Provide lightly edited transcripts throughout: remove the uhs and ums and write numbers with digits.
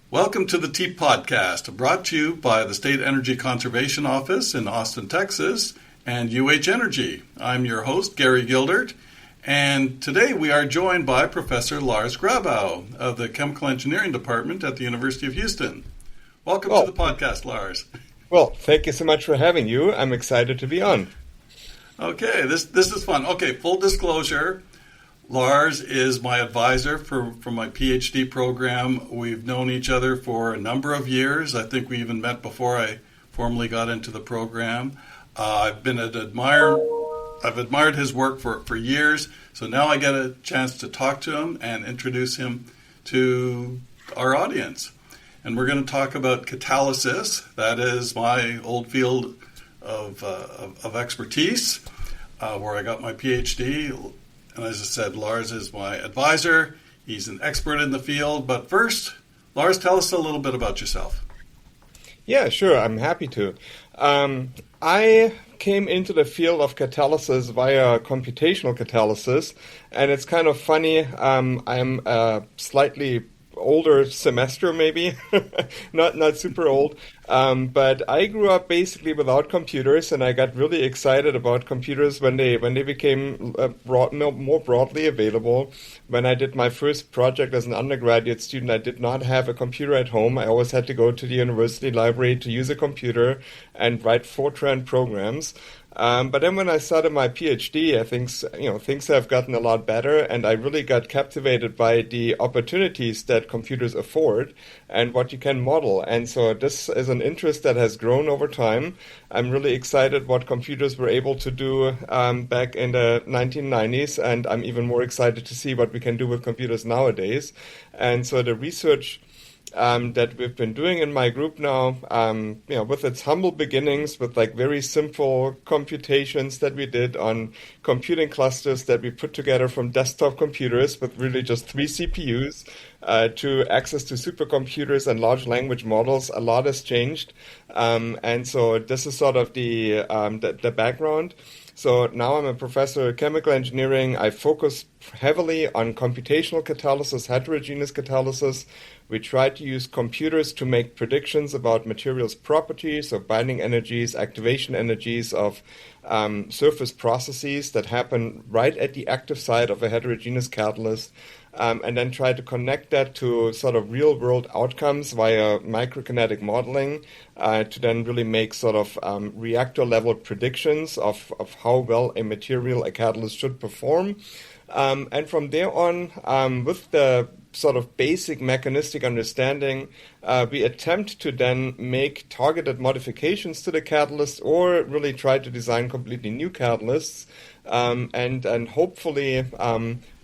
Welcome to the TEEP Podcast, brought to you by the State Energy Conservation Office in Austin, Texas, and UH Energy. I'm your host, Gary Gildert, and today we are joined by Professor Lars Grabow of the Chemical Engineering Department at the University of Houston. Welcome to the podcast, Lars. Well, thank you so much for having you. I'm excited to be on. Okay, this is fun. Okay, full disclosure. Lars is my advisor for my PhD program. We've known each other for a number of years. I think we even met before I formally got into the program. I've admired his work for years, so now I get a chance to talk to him and introduce him to our audience. And we're going to talk about catalysis. That is my old field of expertise, where I got my PhD. And as I said, Lars is my advisor. He's an expert in the field. But first, Lars, tell us a little bit about yourself. Yeah, sure. I'm happy to. I came into the field of catalysis via computational catalysis. And it's kind of funny. I'm a slightly older semester, maybe, not super old, but I grew up basically without computers, and I got really excited about computers when they became more broadly available. When I did my first project as an undergraduate student, I did not have a computer at home. I always had to go to the university library to use a computer and write Fortran programs. But then when I started my PhD, I think things have gotten a lot better, and I really got captivated by the opportunities that computers afford and what you can model. And so this is an interest that has grown over time. I'm really excited what computers were able to do back in the 1990s, and I'm even more excited to see what we can do with computers nowadays. And so the research that we've been doing in my group now, with its humble beginnings, with like very simple computations that we did on computing clusters that we put together from desktop computers with really just 3 CPUs to access to supercomputers and large language models. A lot has changed, and so this is sort of the background. So now I'm a professor of chemical engineering. I focus heavily on computational catalysis, heterogeneous catalysis. We try to use computers to make predictions about materials' properties, so binding energies, activation energies of surface processes that happen right at the active site of a heterogeneous catalyst, and then try to connect that to sort of real-world outcomes via microkinetic modeling to then really make sort of reactor-level predictions of how well a material, a catalyst, should perform. And from there on, with the sort of basic mechanistic understanding, we attempt to then make targeted modifications to the catalyst or really try to design completely new catalysts and hopefully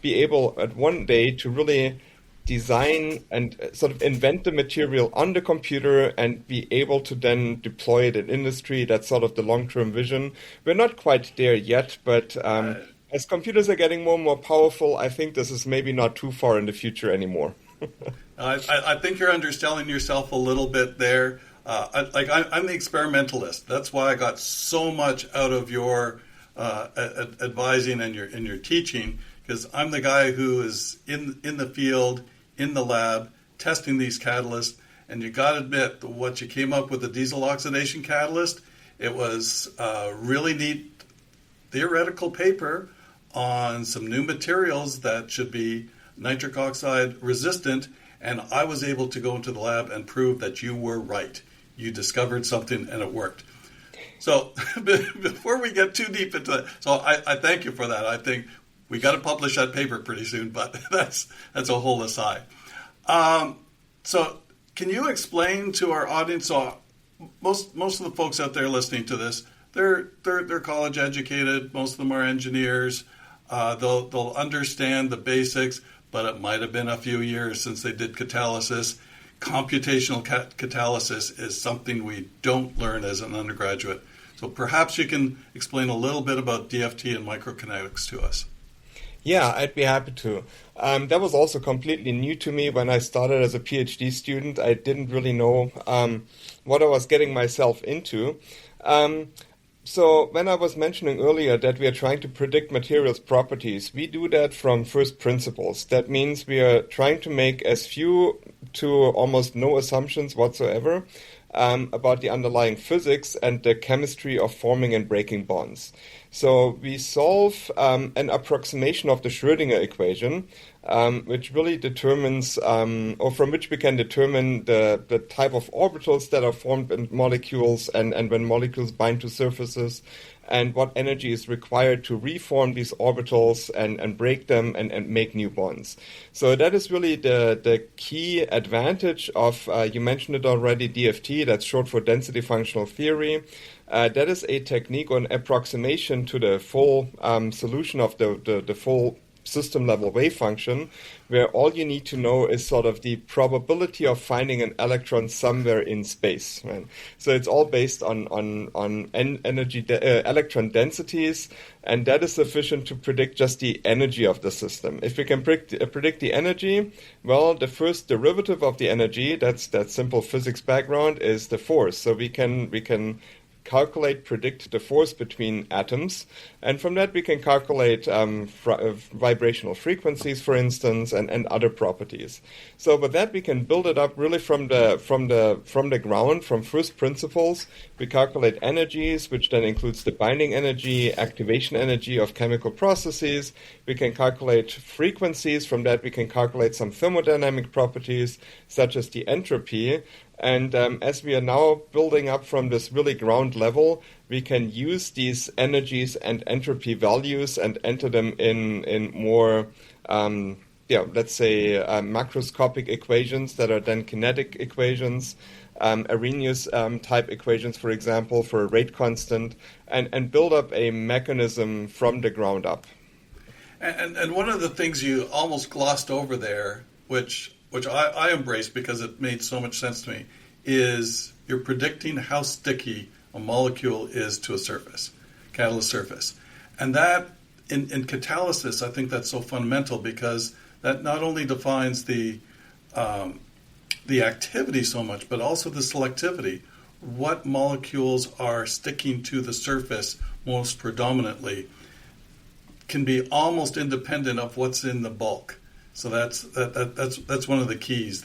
be able at one day to really design and sort of invent the material on the computer and be able to then deploy it in industry. That's sort of the long-term vision. We're not quite there yet, but as computers are getting more and more powerful, I think this is maybe not too far in the future anymore. I think you're underselling yourself a little bit there. I'm the experimentalist. That's why I got so much out of your advising and your teaching, because I'm the guy who is in the field, in the lab, testing these catalysts. And you got to admit, what you came up with the diesel oxidation catalyst, it was a really neat theoretical paper on some new materials that should be nitric oxide resistant, and I was able to go into the lab and prove that you were right. You discovered something and it worked. So before we get too deep into that, so I thank you for that. I think we got to publish that paper pretty soon, but that's a whole aside. So can you explain to our audience, so most of the folks out there listening to this, they're college educated, most of them are engineers. They'll understand the basics, but it might have been a few years since they did catalysis. Computational catalysis is something we don't learn as an undergraduate. So perhaps you can explain a little bit about DFT and microkinetics to us. Yeah, I'd be happy to. That was also completely new to me when I started as a PhD student. I didn't really know what I was getting myself into. So when I was mentioning earlier that we are trying to predict materials properties, we do that from first principles. That means we are trying to make as few to almost no assumptions whatsoever about the underlying physics and the chemistry of forming and breaking bonds. So we solve an approximation of the Schrödinger equation, which really determines, or from which we can determine the type of orbitals that are formed in molecules and when molecules bind to surfaces, and what energy is required to reform these orbitals and break them and make new bonds. So that is really the key advantage of, you mentioned it already, DFT, that's short for density functional theory. That is a technique or an approximation to the full solution of the full system level wave function, where all you need to know is sort of the probability of finding an electron somewhere in space. Right? So it's all based on energy electron densities, and that is sufficient to predict just the energy of the system. If we can predict the energy, well, the first derivative of the energy, that's that simple physics background, is the force. So we can predict the force between atoms, and from that we can calculate vibrational frequencies, for instance, and other properties. So with that we can build it up really from the ground, from first principles. We calculate energies, which then includes the binding energy, activation energy of chemical processes. We can calculate frequencies. From that we can calculate some thermodynamic properties, such as the entropy. And as we are now building up from this really ground level, we can use these energies and entropy values and enter them in more, let's say, macroscopic equations that are then kinetic equations, Arrhenius type equations, for example, for a rate constant, and build up a mechanism from the ground up. And one of the things you almost glossed over there, which I embrace because it made so much sense to me, is you're predicting how sticky a molecule is to a surface, catalyst surface. And that, in catalysis, I think that's so fundamental because that not only defines the activity so much, but also the selectivity. What molecules are sticking to the surface most predominantly can be almost independent of what's in the bulk. So that's one of the keys.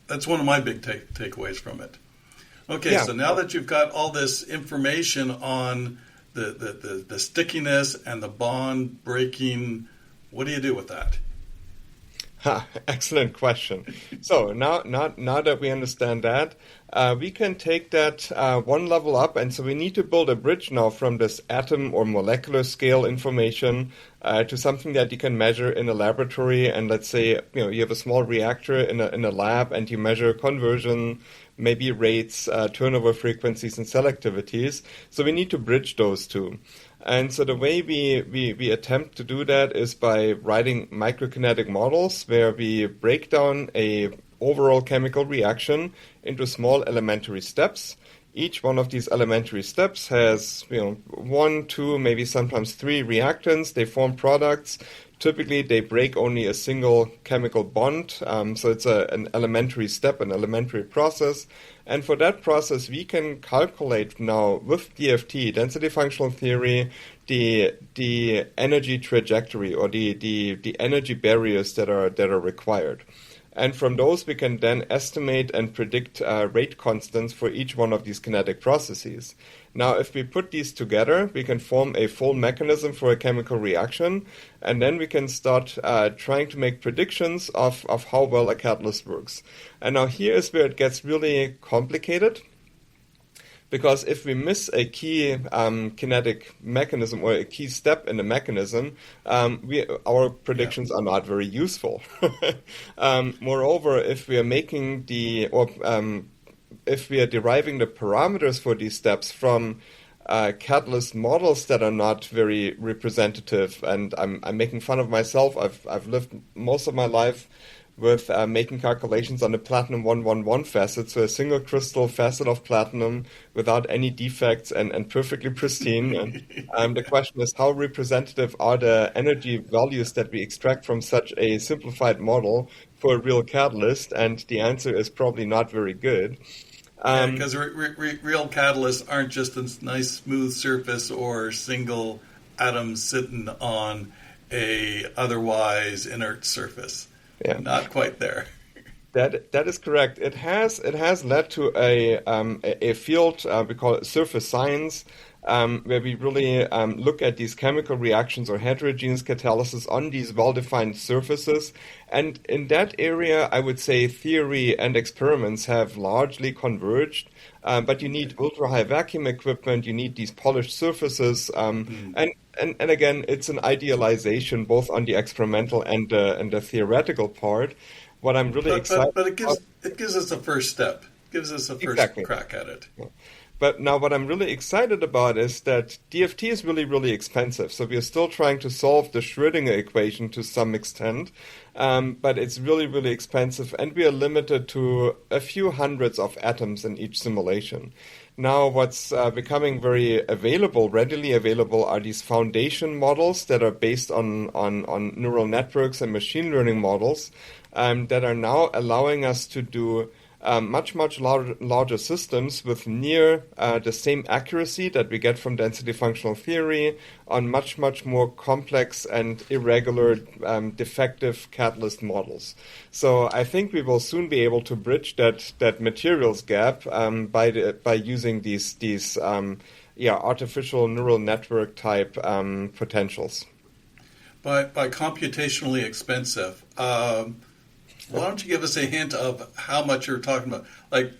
That's one of my big takeaways from it. Okay, yeah. So now that you've got all this information on the stickiness and the bond breaking, what do you do with that? Excellent question. So now that we understand that, we can take that one level up, and so we need to build a bridge now from this atom or molecular scale information to something that you can measure in a laboratory. And let's say you have a small reactor in a lab, and you measure conversion, maybe rates, turnover frequencies, and selectivities. So we need to bridge those two. And so the way we attempt to do that is by writing microkinetic models where we break down a overall chemical reaction into small elementary steps. Each one of these elementary steps has 1, 2, maybe sometimes 3 reactants. They form products. Typically, they break only a single chemical bond, so it's an elementary step, an elementary process. And for that process, we can calculate now with DFT, density functional theory, the energy trajectory or the energy barriers that are required. And from those, we can then estimate and predict rate constants for each one of these kinetic processes. Now, if we put these together, we can form a full mechanism for a chemical reaction, and then we can start trying to make predictions of how well a catalyst works. And now here is where it gets really complicated, because if we miss a key kinetic mechanism or a key step in the mechanism, our predictions are not very useful. Moreover, if we are making if we are deriving the parameters for these steps from catalyst models that are not very representative, and I'm making fun of myself. I've lived most of my life with making calculations on the platinum 111 facet, so a single crystal facet of platinum without any defects and perfectly pristine. And the question is, how representative are the energy values that we extract from such a simplified model for a real catalyst? And the answer is probably not very good. Because real catalysts aren't just a nice smooth surface or single atom sitting on a otherwise inert surface. Yeah. Not quite there. That is correct. It has led to a field we call it surface science, where we really look at these chemical reactions or heterogeneous catalysis on these well-defined surfaces. And in that area, I would say theory and experiments have largely converged. But you need ultra-high vacuum equipment, you need these polished surfaces, and again, it's an idealization both on the experimental and the theoretical part. What I'm really excited but it gives us a first step, gives us a first crack at it. Yeah. But now what I'm really excited about is that DFT is really, really expensive. So we are still trying to solve the Schrödinger equation to some extent, but it's really, really expensive, and we are limited to a few hundreds of atoms in each simulation. Now what's becoming very readily available are these foundation models that are based on neural networks and machine learning models that are now allowing us to do much larger systems with near the same accuracy that we get from density functional theory on much more complex and irregular defective catalyst models. So I think we will soon be able to bridge that materials gap by using these artificial neural network type potentials. By computationally expensive. Why don't you give us a hint of how much you're talking about? Like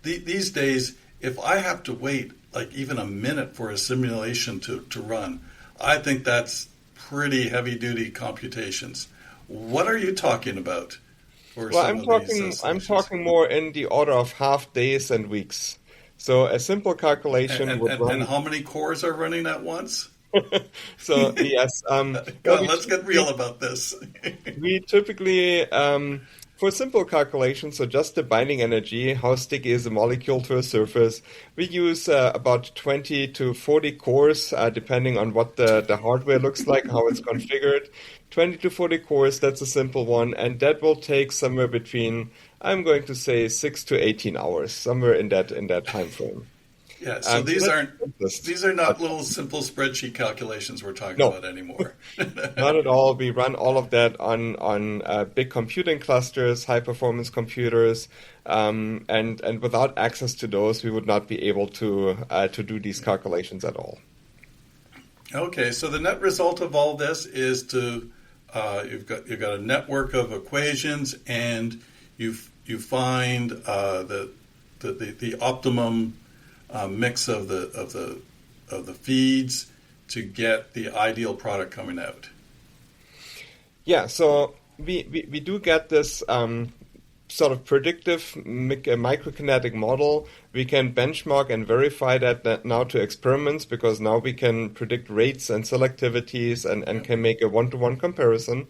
these days, if I have to wait like even a minute for a simulation to run, I think that's pretty heavy-duty computations. What are you talking about? I'm talking more in the order of half days and weeks. So a simple calculation would run. And how many cores are running at once? So yes, let's get real about this. We typically, for simple calculations, so just the binding energy, how sticky is a molecule to a surface, we use about 20 to 40 cores, depending on what the hardware looks like, how it's configured. 20 to 40 cores, that's a simple one, and that will take somewhere between, I'm going to say, 6 to 18 hours, somewhere in that time frame. Yeah, so these are not little simple spreadsheet calculations we're talking about anymore. Not at all. We run all of that on big computing clusters, high performance computers, and without access to those, we would not be able to do these calculations at all. Okay, so the net result of all this is you've got a network of equations, and you find the optimum mix of the feeds to get the ideal product coming out. Yeah, so we do get this sort of predictive microkinetic model. We can benchmark and verify that now to experiments, because now we can predict rates and selectivities and can make a one-to-one comparison.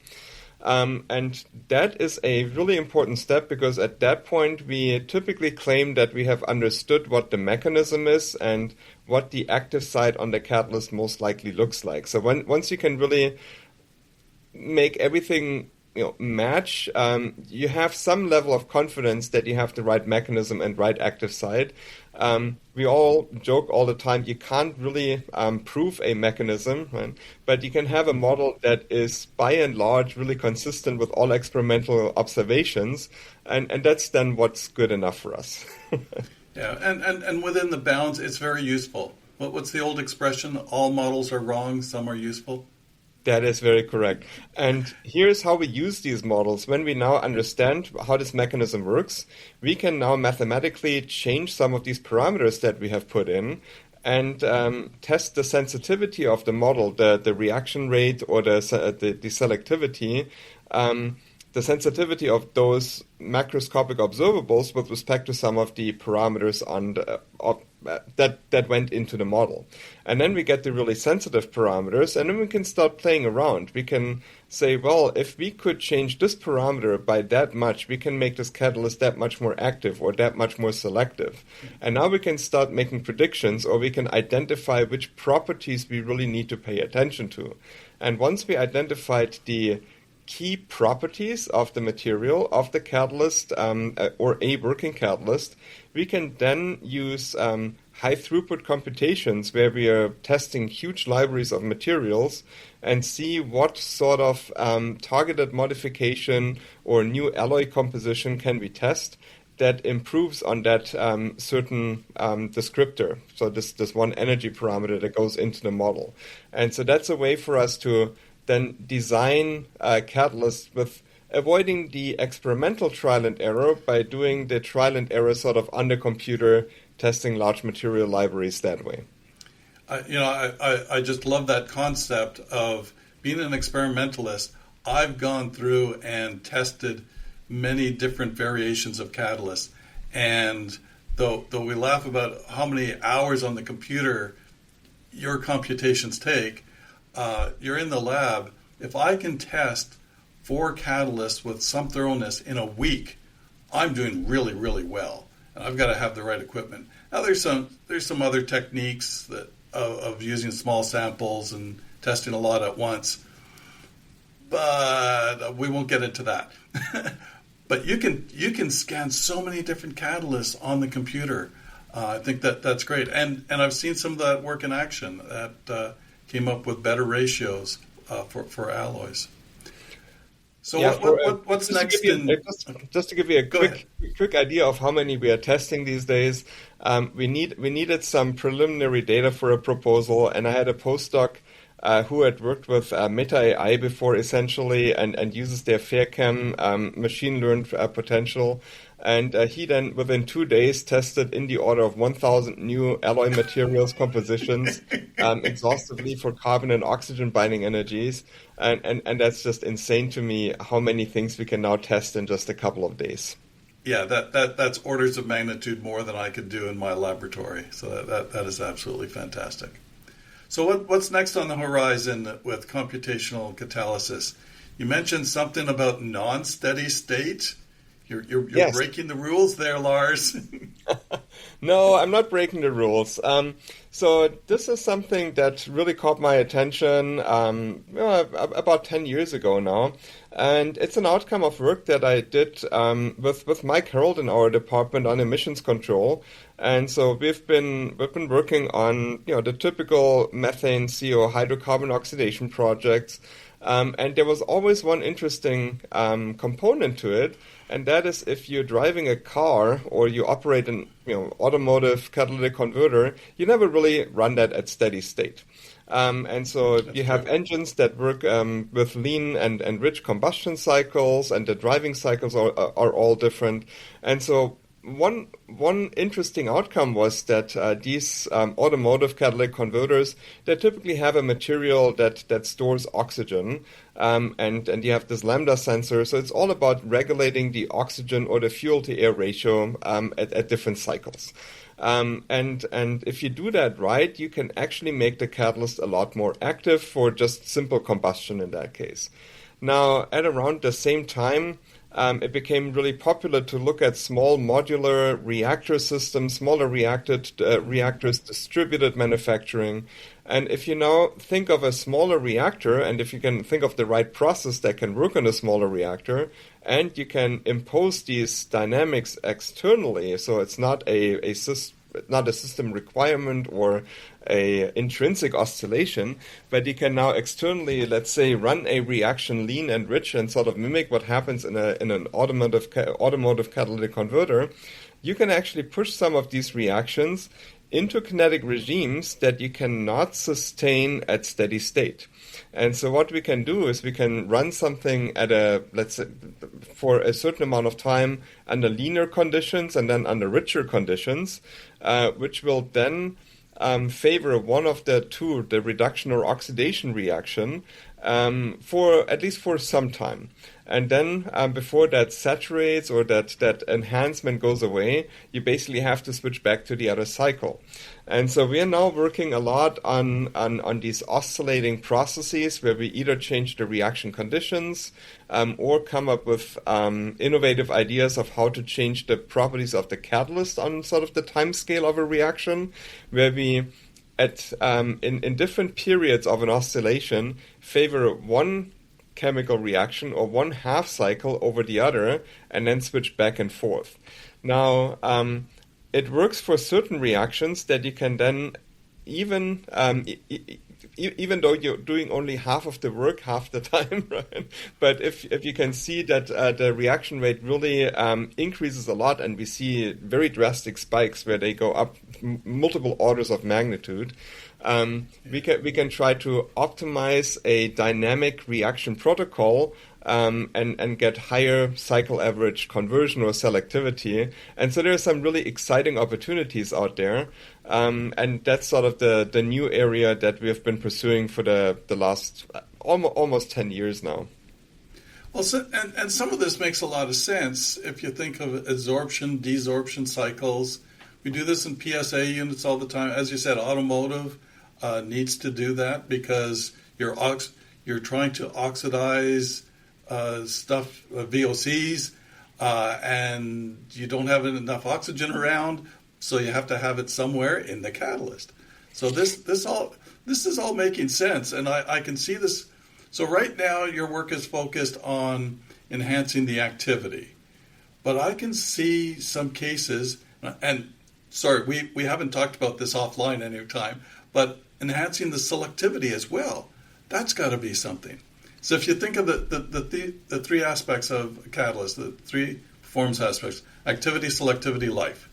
And that is a really important step, because at that point we typically claim that we have understood what the mechanism is and what the active site on the catalyst most likely looks like. So once you can really make everything match, you have some level of confidence that you have the right mechanism and right active site. We all joke all the time, you can't really prove a mechanism, right? But you can have a model that is by and large really consistent with all experimental observations, and that's then what's good enough for us. Yeah, and within the bounds, it's very useful. What's the old expression? All models are wrong, some are useful. That is very correct. And here's how we use these models. When we now understand how this mechanism works, we can now mathematically change some of these parameters that we have put in and test the sensitivity of the model, the reaction rate or the selectivity, the sensitivity of those macroscopic observables with respect to some of the parameters on that went into the model. And then we get the really sensitive parameters, and then we can start playing around. We can say, well, if we could change this parameter by that much, we can make this catalyst that much more active or that much more selective. And now we can start making predictions, or we can identify which properties we really need to pay attention to. And once we identified the key properties of the material, of the catalyst, or a working catalyst, we can then use high throughput computations where we are testing huge libraries of materials and see what sort of targeted modification or new alloy composition can we test that improves on that certain descriptor. So this one energy parameter that goes into the model. And so that's a way for us to then design catalysts with avoiding the experimental trial and error by doing the trial and error sort of on the computer, testing large material libraries that way. I just love that concept of being an experimentalist. I've gone through and tested many different variations of catalysts, and though we laugh about how many hours on the computer your computations take, you're in the lab. If I can test 4 catalysts with some thoroughness in a week, I'm doing really, really well, and I've got to have the right equipment. Now there's some other techniques that of using small samples and testing a lot at once, but we won't get into that. But you can scan so many different catalysts on the computer. I think that's great, and I've seen some of that work in action that came up with better ratios for alloys. So yeah, what's next? Just to give you a quick idea of how many we are testing these days, we needed some preliminary data for a proposal, and I had a postdoc who had worked with Meta AI before, essentially, and uses their FairChem machine learned potential. And he then, within 2 days, tested in the order of 1,000 new alloy materials compositions exhaustively for carbon and oxygen binding energies. And that's just insane to me how many things we can now test in just a couple of days. Yeah, that's orders of magnitude more than I could do in my laboratory. So that is absolutely fantastic. So what's next on the horizon with computational catalysis? You mentioned something about non-steady state. You're yes. Breaking the rules there, Lars. No, I'm not breaking the rules. So this is something that really caught my attention about 10 years ago now. And it's an outcome of work that I did with Mike Harold in our department on emissions control. And so we've been working on the typical methane, CO, hydrocarbon oxidation projects. And there was always one interesting component to it, and that is if you're driving a car or you operate an automotive catalytic converter, you never really run that at steady state. And so you have engines that work with lean and rich combustion cycles, and the driving cycles are all different. And so one interesting outcome was that these automotive catalytic converters, they typically have a material that stores oxygen, and you have this lambda sensor. So it's all about regulating the oxygen or the fuel to air ratio at different cycles. And if you do that right, you can actually make the catalyst a lot more active for just simple combustion in that case. Now, at around the same time, it became really popular to look at small modular reactor systems, smaller reactors, distributed manufacturing. And if you now think of a smaller reactor, and if you can think of the right process that can work on a smaller reactor, and you can impose these dynamics externally, so it's not a system requirement or a intrinsic oscillation, but you can now externally, let's say, run a reaction lean and rich and sort of mimic what happens in an automotive catalytic converter. You can actually push some of these reactions into kinetic regimes that you cannot sustain at steady state. And so what we can do is we can run something let's say, for a certain amount of time under leaner conditions and then under richer conditions, which will then favor one of the two, the reduction or oxidation reaction, for at least for some time. And then before that saturates or that enhancement goes away, you basically have to switch back to the other cycle. And so we are now working a lot on these oscillating processes where we either change the reaction conditions or come up with innovative ideas of how to change the properties of the catalyst on sort of the time scale of a reaction, where we in different periods of an oscillation favor one chemical reaction or one half cycle over the other and then switch back and forth. Now, it works for certain reactions that you can then even even though you're doing only half of the work half the time, right? But if you can see that the reaction rate really increases a lot, and we see very drastic spikes where they go up multiple orders of magnitude, we can try to optimize a dynamic reaction protocol and get higher cycle average conversion or selectivity. And so there are some really exciting opportunities out there. And that's sort of the new area that we have been pursuing for the last almost 10 years now. Well, and some of this makes a lot of sense if you think of adsorption, desorption cycles. We do this in PSA units all the time. As you said, automotive needs to do that because you're trying to oxidize VOCs, and you don't have enough oxygen around, so you have to have it somewhere in the catalyst. So this is all making sense, and I can see this. So right now your work is focused on enhancing the activity, but I can see some cases, and sorry, we haven't talked about this offline any time, but enhancing the selectivity as well. That's got to be something. So if you think of the three aspects of a catalyst, the three performance aspects: activity, selectivity, life.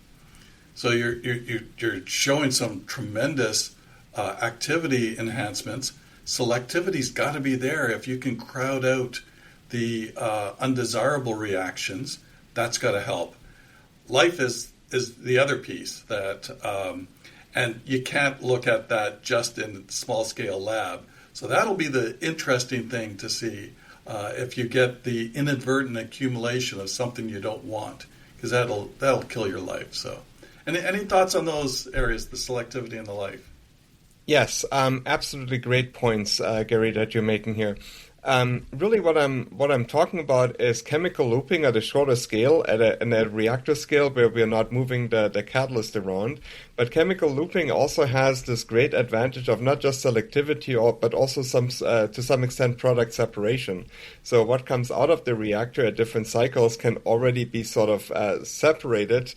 So you're showing some tremendous activity enhancements. Selectivity's got to be there. If you can crowd out the undesirable reactions, that's got to help. Life is the other piece that, and you can't look at that just in small scale lab. So that'll be the interesting thing to see if you get the inadvertent accumulation of something you don't want, because that'll kill your life. So, any thoughts on those areas, the selectivity and the life? Yes, absolutely great points, Gary, that you're making here. Really, what I'm talking about is chemical looping at a shorter scale, at a reactor scale, where we are not moving the catalyst around. But chemical looping also has this great advantage of not just selectivity, but also to some extent product separation. So what comes out of the reactor at different cycles can already be sort of separated,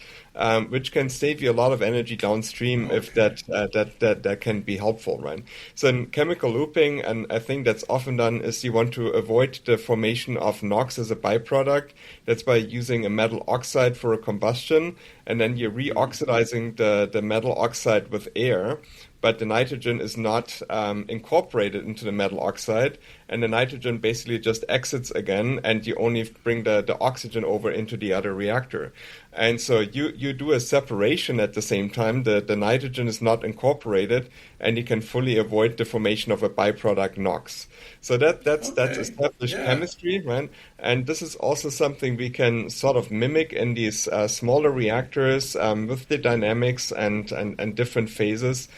which can save you a lot of energy downstream if that can be helpful, right? So in chemical looping, and I think that's often done, is you want to avoid the formation of NOx as a byproduct. That's by using a metal oxide for a combustion, and then you're reoxidizing the metal oxide with air, but the nitrogen is not incorporated into the metal oxide, and the nitrogen basically just exits again, and you only bring the oxygen over into the other reactor. And so you do a separation at the same time. The nitrogen is not incorporated, and you can fully avoid the formation of a byproduct NOx. So that's established chemistry, right? And this is also something we can sort of mimic in these smaller reactors with the dynamics and different phases.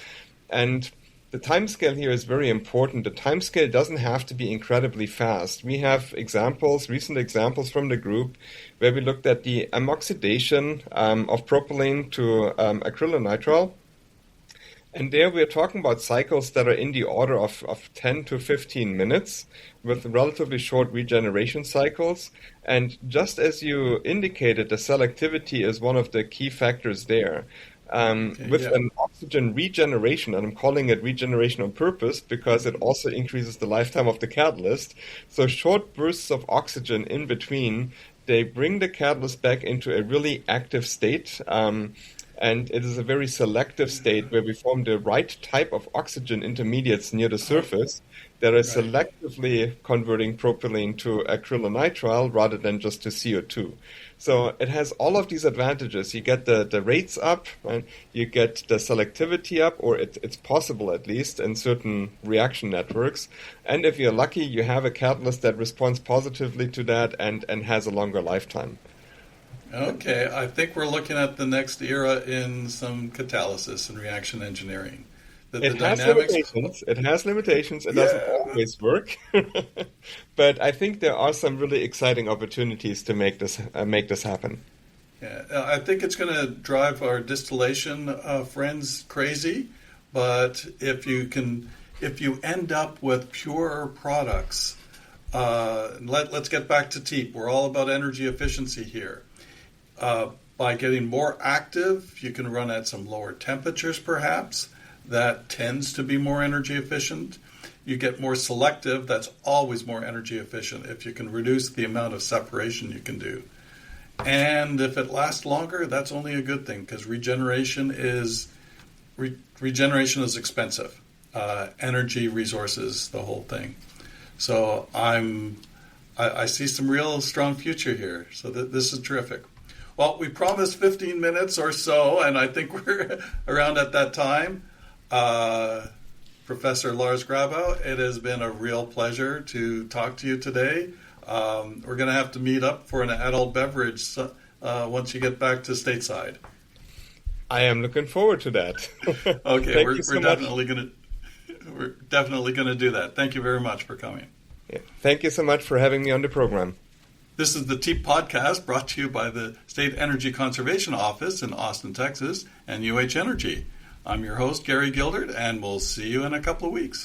And the timescale here is very important. The timescale doesn't have to be incredibly fast. We have recent examples from the group where we looked at the ammoxidation of propylene to acrylonitrile. And there we're talking about cycles that are in the order of 10 to 15 minutes with relatively short regeneration cycles. And just as you indicated, the selectivity is one of the key factors there. An oxygen regeneration, and I'm calling it regeneration on purpose because it also increases the lifetime of the catalyst. So short bursts of oxygen in between, they bring the catalyst back into a really active state. And it is a very selective state where we form the right type of oxygen intermediates near the surface that are selectively converting propylene to acrylonitrile rather than just to CO2. So it has all of these advantages. You get the rates up, right? You get the selectivity up, or it's possible at least in certain reaction networks. And if you're lucky, you have a catalyst that responds positively to that and has a longer lifetime. Okay, I think we're looking at the next era in some catalysis and reaction engineering. It has limitations. It doesn't always work. But I think there are some really exciting opportunities to make this happen. Yeah, I think it's going to drive our distillation friends crazy. But if you end up with pure products let's get back to TEEP. We're all about energy efficiency here. By getting more active, you can run at some lower temperatures perhaps. That tends to be more energy efficient. You get more selective, that's always more energy efficient if you can reduce the amount of separation you can do. And if it lasts longer, that's only a good thing because regeneration is expensive. Energy, resources, the whole thing. So I see some real strong future here. So this is terrific. Well, we promised 15 minutes or so, and I think we're around at that time. Professor Lars Grabow, it has been a real pleasure to talk to you today. We're going to have to meet up for an adult beverage once you get back to stateside. I am looking forward to that. Okay, we're definitely going to do that. Thank you very much for coming. Yeah. Thank you so much for having me on the program. This is the TEEP podcast brought to you by the State Energy Conservation Office in Austin, Texas, and UH Energy. I'm your host, Gary Gildert, and we'll see you in a couple of weeks.